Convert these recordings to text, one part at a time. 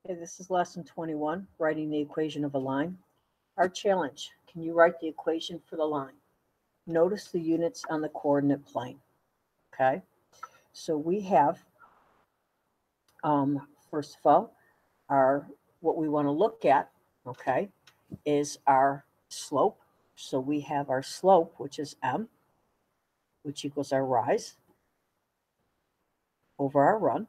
Okay, this is lesson 21, writing the equation of a line. Our challenge, can you write the equation for the line? Notice the units on the coordinate plane. Okay, so we have, first of all, our what we want to look at, okay, is our slope. So we have our slope, which is m, which equals our rise over our run.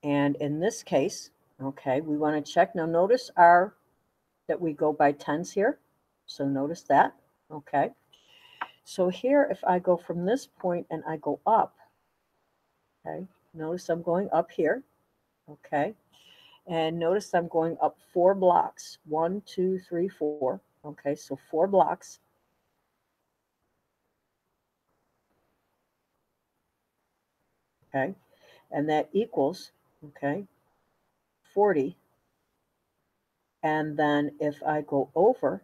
And in this case, okay, we want to check. Now notice that we go by tens here. So notice that, okay. So here, if I go from this point and I go up, okay, notice I'm going up here, okay. And notice I'm going up 4 blocks. 1, 2, 3, 4. Okay, so 4 blocks. Okay, and that equals, okay, 40. And then if I go over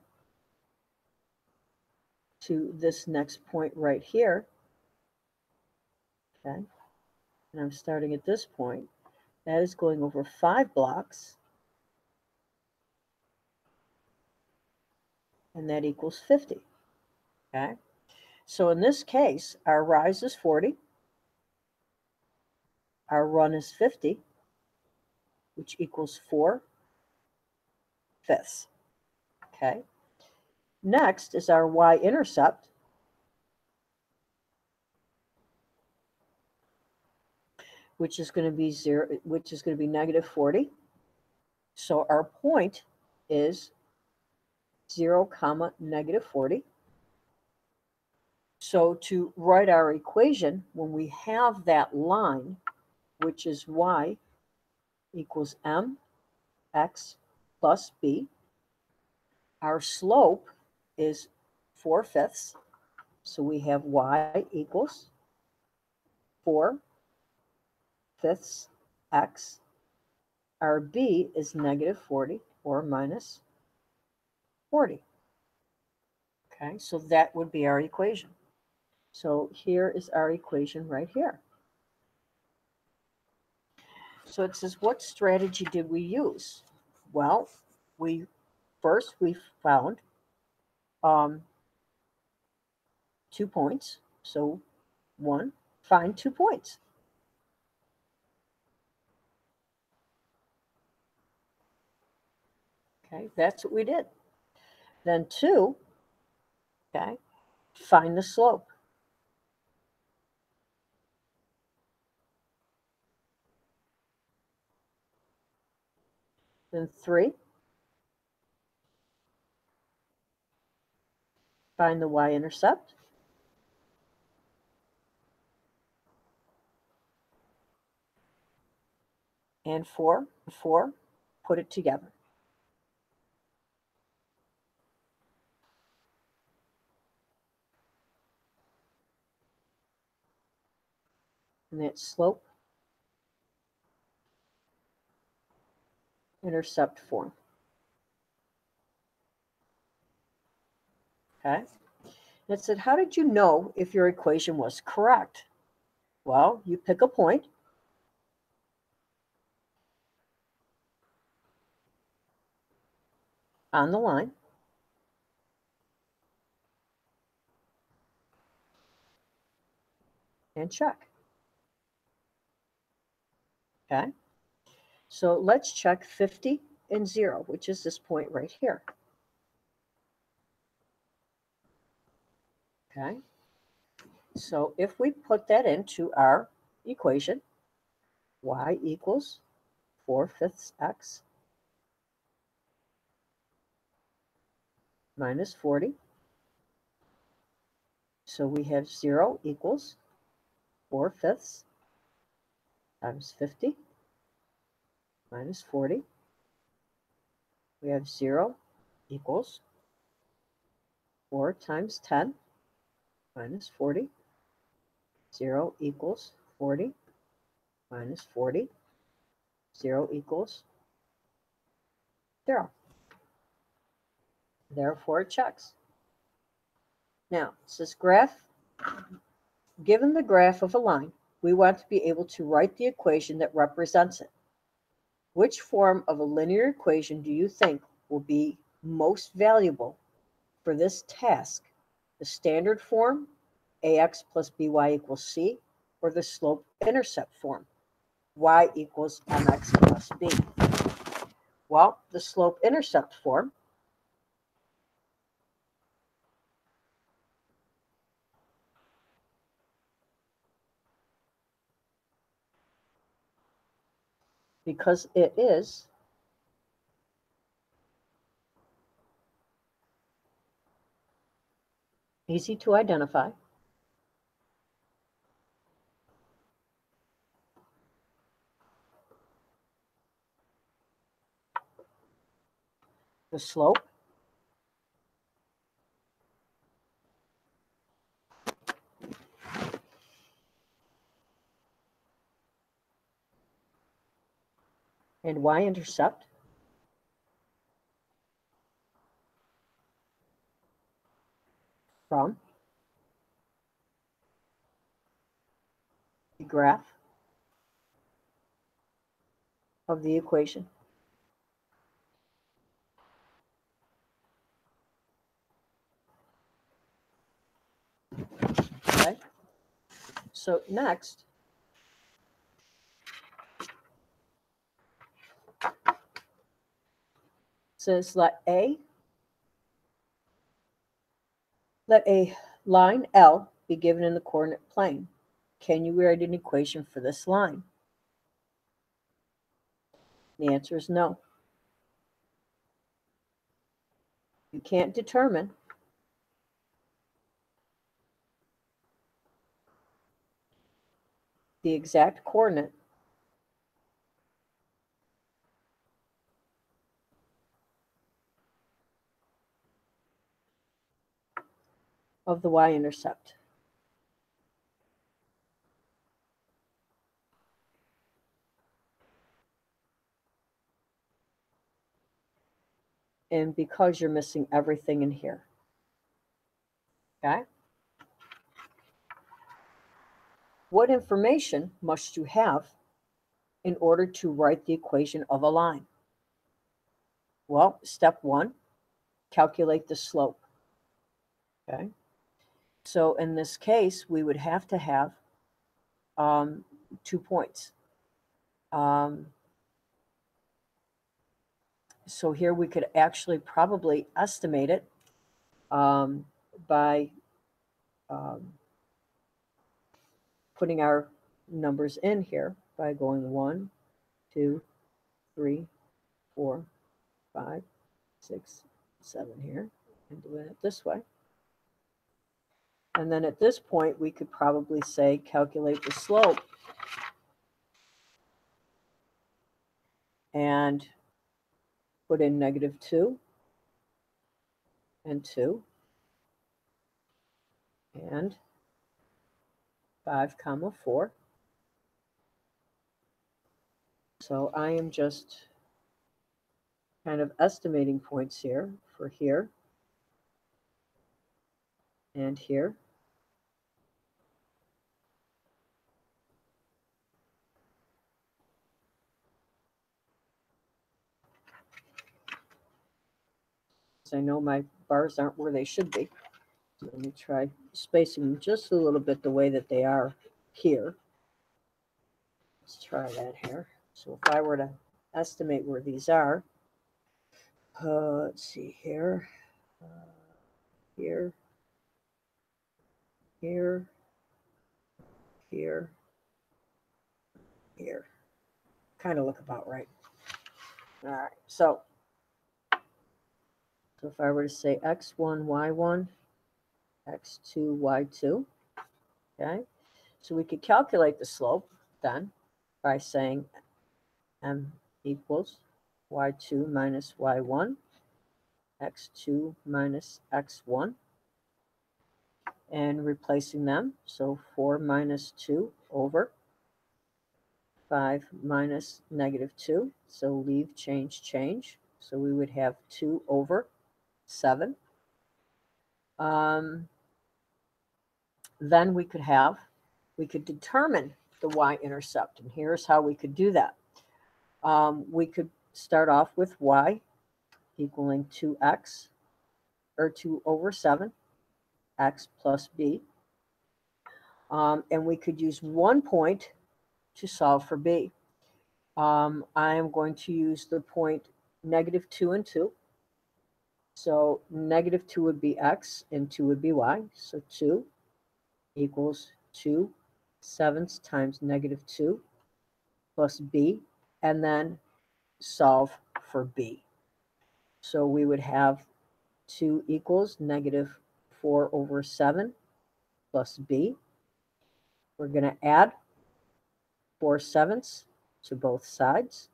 to this next point right here, okay, and I'm starting at this point, that is going over 5 blocks, and that equals 50. Okay, so in this case, our rise is 40, our run is 50, which equals 4/5. Okay, next is our y-intercept, which is going to be negative 40. So our point is 0, negative 40. So to write our equation, when we have that line, which is y equals mx plus b, our slope is 4/5. So we have y equals 4/5 x. Our b is negative 40 or minus 40. Okay, so that would be our equation. So here is our equation right here. So it says, what strategy did we use? Well, we found 2 points. So 1, find 2 points. Okay, that's what we did. Then 2, okay, find the slope. Then 3, find the y-intercept. And 4, put it together. And that slope intercept form. Okay. And it said, how did you know if your equation was correct? Well, you pick a point. On the line. And check. Okay. So let's check 50 and 0, which is this point right here. Okay. So if we put that into our equation, y equals 4/5 x minus 40. So we have 0 equals 4/5 times 50 minus 40. We have 0 equals 4 times 10 minus 40. 0 equals 40 minus 40. 0 equals 0. Therefore, it checks. Now, it says graph. Given the graph of a line, we want to be able to write the equation that represents it. Which form of a linear equation do you think will be most valuable for this task? The standard form, ax plus by equals c, or the slope-intercept form, y equals mx plus b? Well, the slope-intercept form, because it is easy to identify, the slope and y-intercept from the graph of the equation. Okay. So next, says let a line L be given in the coordinate plane. Can you write an equation for this line? The answer is no. You can't determine the exact coordinate of the y-intercept. And because you're missing everything in here. Okay? What information must you have in order to write the equation of a line? Well, step one, calculate the slope. Okay? So in this case, we would have to have 2 points. So here we could actually probably estimate it by putting our numbers in here by going 1, 2, 3, 4, 5, 6, 7 here, and doing it this way. And then at this point, we could probably say calculate the slope and put in -2 and 2 and 5, 4. So I am just kind of estimating points here for here and here. I know my bars aren't where they should be. So let me try spacing them just a little bit the way that they are here. Let's try that here. So if I were to estimate where these are, let's see here, here, here, here, here. Kind of look about right. All right, so if I were to say x1, y1, x2, y2, okay, so we could calculate the slope then by saying m equals y2 minus y1, x2 minus x1, and replacing them. So 4 minus 2 over 5 minus -2. So leave, change, change. So we would have 2 over 7. Then we could determine the y-intercept. And here's how we could do that. We could start off with y equaling 2x, or 2 over 7, x plus b. And we could use 1 point to solve for b. I am going to use the point -2 and 2. So -2 would be x and 2 would be y. So 2 equals 2/7 times -2 plus b, and then solve for b. So we would have 2 equals -4 over 7 plus b. We're going to add 4/7 to both sides.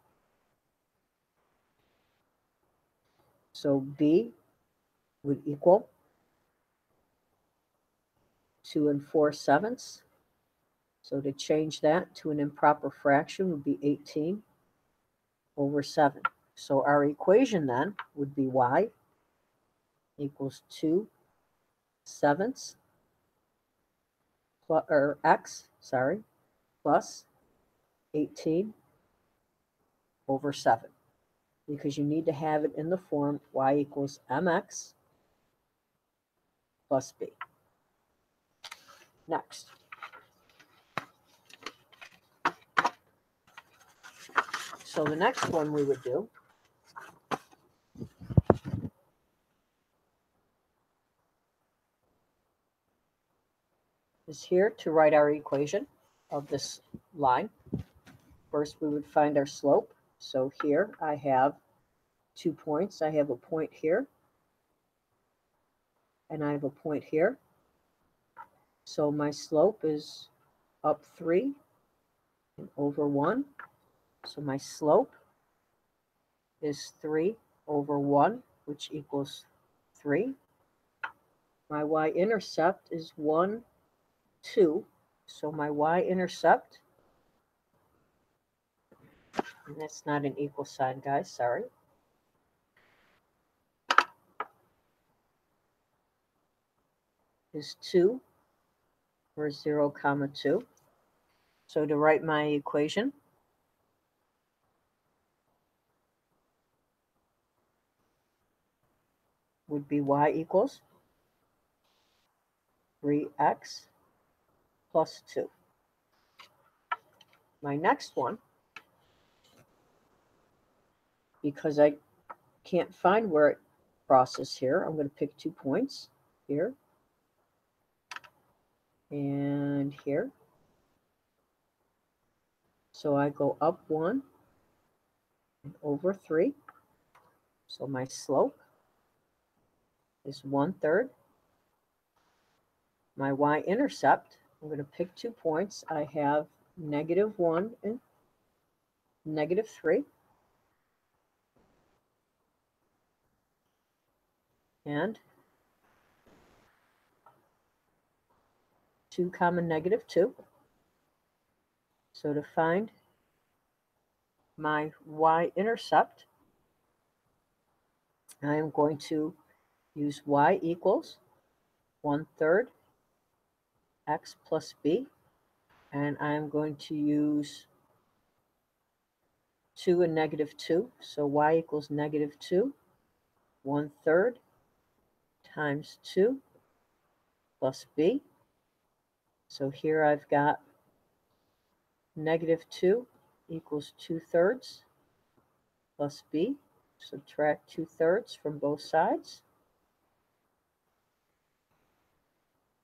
So b would equal 2 and 4/7. So to change that to an improper fraction would be 18 over 7. So our equation then would be y equals 2/7 plus, or x, sorry, plus 18 over 7. Because you need to have it in the form y equals mx plus b. Next. So the next one we would do is here to write our equation of this line. First, we would find our slope. So here I have 2 points. I have a point here, and I have a point here. So my slope is up 3 and over 1. So my slope is 3 over 1, which equals 3. My y-intercept is 1, 2. So my y-intercept, and that's not an equal sign, guys, sorry, is 2, or 0, 2. So to write my equation, would be y equals 3x plus 2. My next one, because I can't find where it crosses here, I'm going to pick 2 points here and here. So I go up 1 and over 3. So my slope is 1/3. My y-intercept, I'm going to pick 2 points. I have -1 and -3. And 2, -2. So to find my y-intercept, I am going to use y equals 1/3 x plus b, and I'm going to use 2 and -2, so y equals -2, 1/3 times 2 plus b. So here I've got -2 equals 2/3 plus b. Subtract 2/3 from both sides.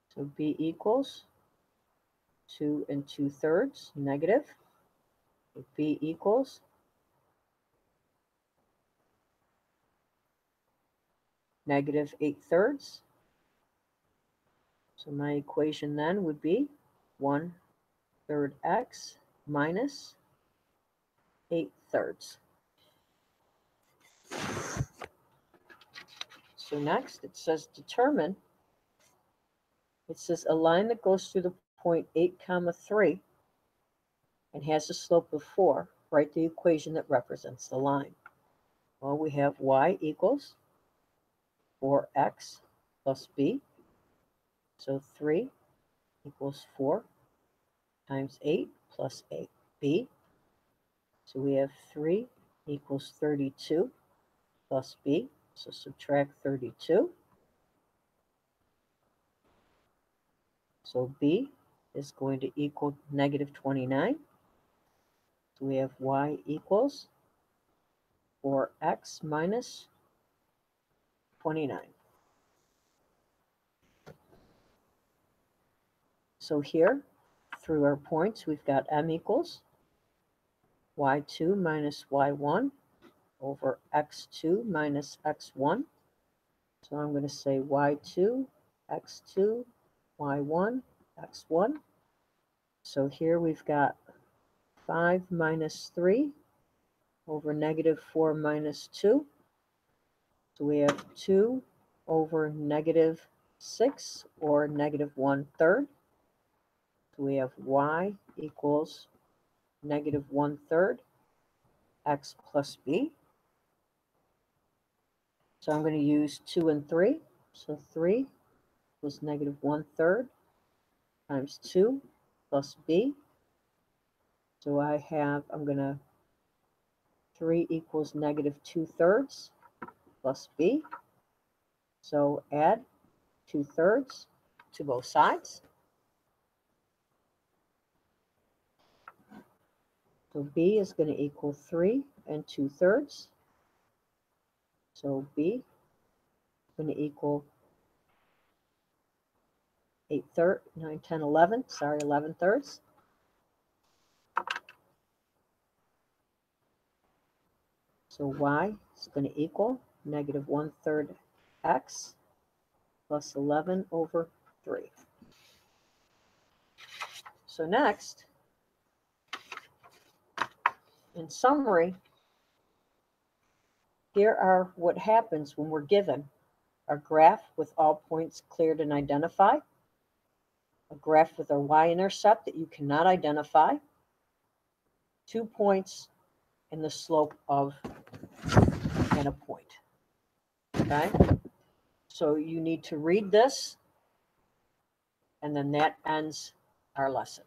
So b equals 2 and 2/3 negative. B equals -8/3. So my equation then would be 1/3 x minus 8/3. So next it says determine. It says a line that goes through the point 8, 3 and has a slope of 4. Write the equation that represents the line. Well, we have y equals 4x plus b. So 3 equals 4 times 8 plus 8b. So we have 3 equals 32 plus b. So subtract 32. So b is going to equal negative 29. So we have y equals 4x minus 29. So here, through our points, we've got m equals y2 minus y1 over x2 minus x1. So I'm going to say y2, x2, y1, x1. So here we've got 5 minus 3 over negative 4 minus 2. So we have 2 over negative 6, or negative 1/3. So we have y equals negative 1/3 x plus b. So I'm going to use 2 and 3. So 3 was negative 1/3 times 2 plus b. So I'm going to 3 equals negative 2/3 plus b. So add 2/3 to both sides. So b is going to equal 3 and 2/3. So b is going to equal 8/3, 9, 10, 11, sorry, 11/3. So y is going to equal negative 1/3 x plus 11 over 3. So next, in summary, here are what happens when we're given a graph with all points cleared and identified, a graph with a y-intercept that you cannot identify, 2 points, and the slope of and a point. Okay? So you need to read this, and then that ends our lesson.